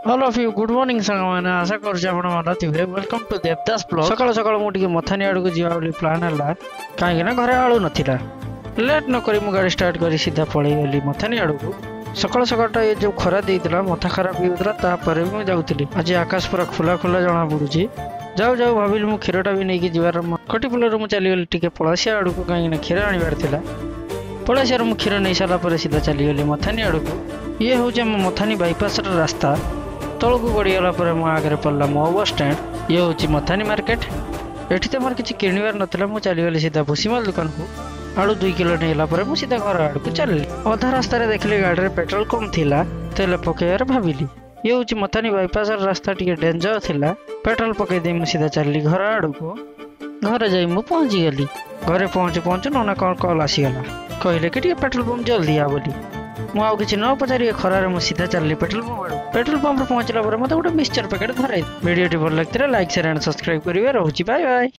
All of you good morning सांगमाने आशा करूँ आपण मन थे वेलकम टू देवदास ब्लॉग सकाळ सकाळ मु टिके मथानी आड़ को जीवा बोली प्लान है कहीं घरे आलू नथिला लेट न करी मु गाड़ी स्टार्ट करी सीधा पळै गली मथानी आड़ को सकाळ सकाळ ये जो खरा देइतला मथा खराब होउतला तापर मु जाउतली आज आकाश पूरा खुला खुला जना पड़ुची जाऊ जाऊ भाविली मु क्षीरटा भी नहीं जीवार कटिपुलर मु चली गली टिके पळासिया आड़ को कहीं क्षीर आनिबार थिला पळासिया मु क्षीर नहीं सारा पर सीधा चली गली मथानी आड़ को ये हूँ आम मथानी बाईपास रास्ता तौक गड़ीगला मो आगे पड़ा मो बस स्टैंड ये हूँ मथानी मार्केट एठी तो मोर किसी किणवार नाला मुझे चलीगली सीधा भूसीमाल दुकान को आलू 2 किलो नहीं मुझे सीधा घर आड़ को चलि अधा रास्त देखली गाड़ी पेट्रोल कम थिला तेल पकेबार भाविली ये हूँ मथानी बाईपास रास्ता टी डेंजर थिला पेट्रोल पकई दे मुझे सीधा चलि घर आड़ को घर जा पहुँची गली घरे पहुँचु पहुँचु नना कौन कल आसीगला कहले कि पेट्रोल पंप जल्दी आ बोली मुझे न पचारि खरार मुझे सीधा चलि पेट्रोल पंप पहुँचला मत गोटे मिक्सचर पैकेट धराई वीडियो भल लगी लाइक शेयर एंड सब्सक्राइब करेंगे रोची बाय बाय।